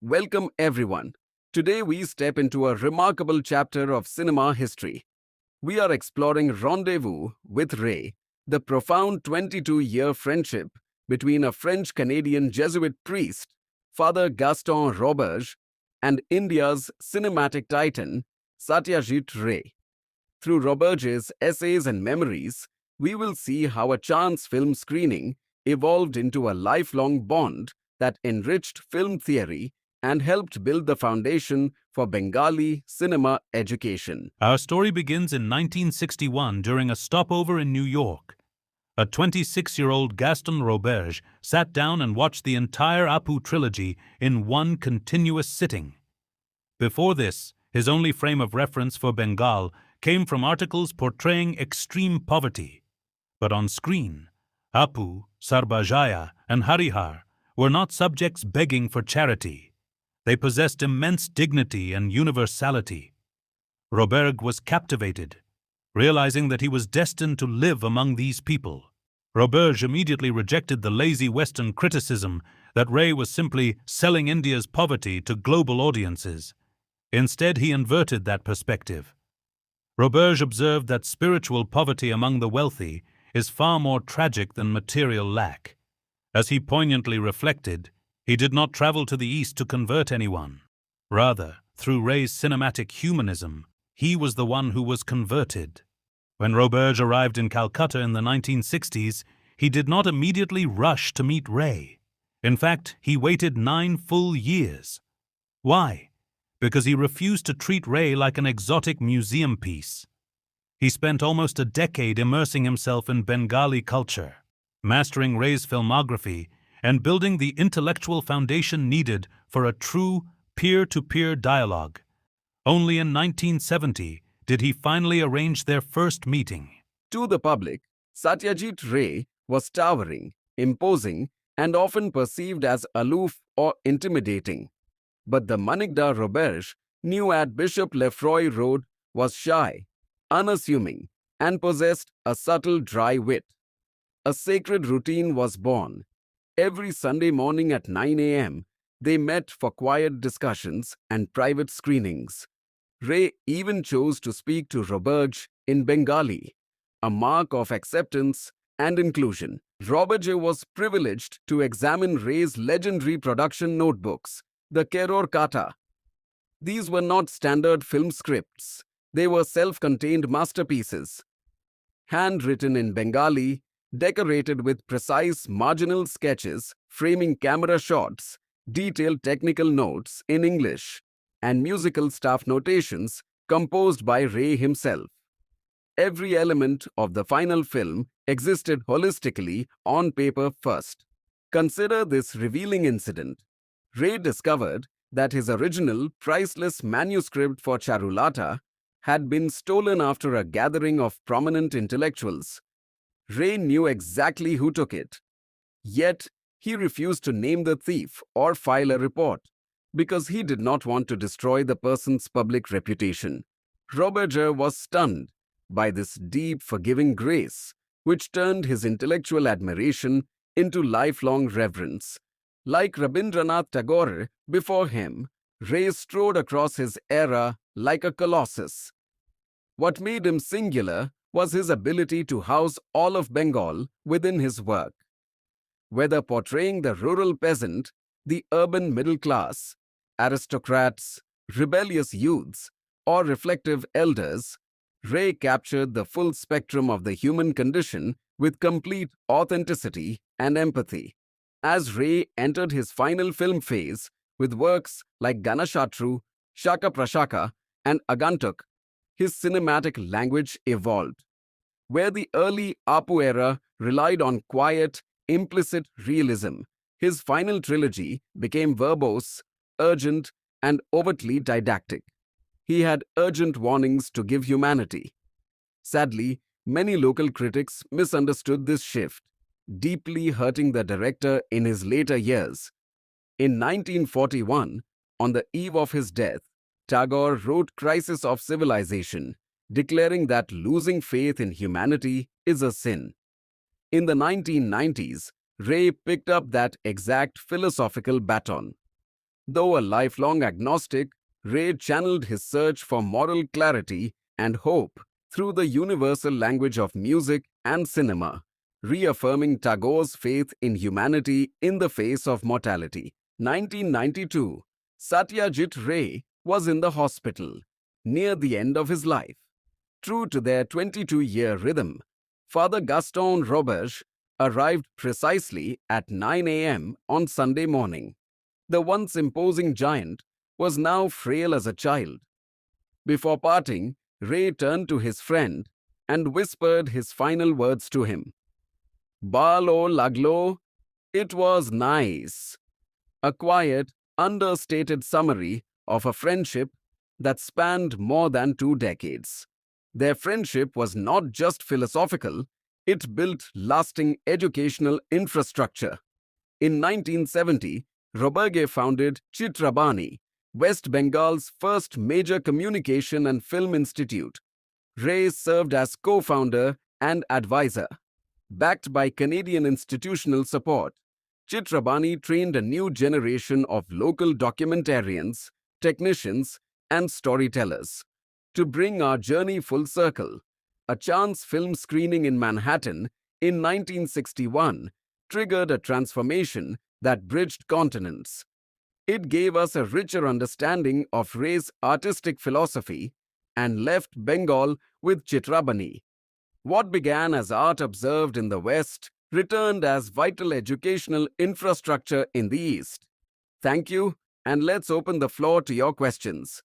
Welcome everyone. Today we step into a remarkable chapter of cinema history. We are exploring Rendezvous with Ray, the profound 22-year friendship between a French-Canadian Jesuit priest, Father Gaston Roberge, and India's cinematic titan, Satyajit Ray. Through Roberge's essays and memories, we will see how a chance film screening evolved into a lifelong bond that enriched film theory and helped build the foundation for Bengali cinema education. Our story begins in 1961 during a stopover in New York. A 26-year-old Gaston Roberge sat down and watched the entire Apu trilogy in one continuous sitting. Before this, his only frame of reference for Bengal came from articles portraying extreme poverty. But on screen, Apu, Sarbajaya, and Harihar were not subjects begging for charity. They possessed immense dignity and universality. Roberge was captivated, realizing that he was destined to live among these people. Roberge immediately rejected the lazy Western criticism that Ray was simply selling India's poverty to global audiences. Instead, he inverted that perspective. Roberge observed that spiritual poverty among the wealthy is far more tragic than material lack. As he poignantly reflected, he did not travel to the East to convert anyone. Rather, through Ray's cinematic humanism, he was the one who was converted. When Roberge arrived in Calcutta in the 1960s, he did not immediately rush to meet Ray. In fact, he waited 9 full years. Why? Because he refused to treat Ray like an exotic museum piece. He spent almost a decade immersing himself in Bengali culture, mastering Ray's filmography, and building the intellectual foundation needed for a true peer-to-peer dialogue. Only in 1970 did he finally arrange their first meeting. To the public, Satyajit Ray was towering, imposing, and often perceived as aloof or intimidating. But the Manikda Roberge, new at Bishop Lefroy Road, was shy, unassuming, and possessed a subtle dry wit. A sacred routine was born. Every Sunday morning at 9 a.m., they met for quiet discussions and private screenings. Ray even chose to speak to Roberge in Bengali, a mark of acceptance and inclusion. Roberge was privileged to examine Ray's legendary production notebooks, the Keror Kata. These were not standard film scripts. They were self-contained masterpieces. Handwritten in Bengali, decorated with precise marginal sketches, framing camera shots, detailed technical notes in English, and musical staff notations composed by Ray himself. Every element of the final film existed holistically on paper first. Consider this revealing incident. Ray discovered that his original, priceless manuscript for Charulata had been stolen after a gathering of prominent intellectuals. Ray knew exactly who took it. Yet, he refused to name the thief or file a report because he did not want to destroy the person's public reputation. Roberge was stunned by this deep, forgiving grace, which turned his intellectual admiration into lifelong reverence. Like Rabindranath Tagore before him, Ray strode across his era like a colossus. What made him singular was his ability to house all of Bengal within his work. Whether portraying the rural peasant, the urban middle class, aristocrats, rebellious youths, or reflective elders, Ray captured the full spectrum of the human condition with complete authenticity and empathy. As Ray entered his final film phase with works like Ganashatru, Shaka Prashaka, and Agantuk, his cinematic language evolved. Where the early Apu era relied on quiet, implicit realism, his final trilogy became verbose, urgent, and overtly didactic. He had urgent warnings to give humanity. Sadly, many local critics misunderstood this shift, deeply hurting the director in his later years. In 1941, on the eve of his death, Tagore wrote Crisis of Civilization, declaring that losing faith in humanity is a sin. In the 1990s, Ray picked up that exact philosophical baton. Though a lifelong agnostic, Ray channeled his search for moral clarity and hope through the universal language of music and cinema, reaffirming Tagore's faith in humanity in the face of mortality. 1992, Satyajit Ray was in the hospital, near the end of his life. True to their 22-year rhythm, Father Gaston Roberge arrived precisely at 9 a.m. on Sunday morning. The once imposing giant was now frail as a child. Before parting, Ray turned to his friend and whispered his final words to him. Balo laglo, it was nice. A quiet, understated summary of a friendship that spanned more than 2 decades. Their friendship was not just philosophical, it built lasting educational infrastructure. In 1970, Roberge founded Chitrabani, West Bengal's first major communication and film institute. Ray served as co-founder and advisor. Backed by Canadian institutional support, Chitrabani trained a new generation of local documentarians, technicians, and storytellers. To bring our journey full circle, a chance film screening in Manhattan in 1961 triggered a transformation that bridged continents. It gave us a richer understanding of Ray's artistic philosophy and left Bengal with Chitrabani. What began as art observed in the West returned as vital educational infrastructure in the East. Thank you, and let's open the floor to your questions.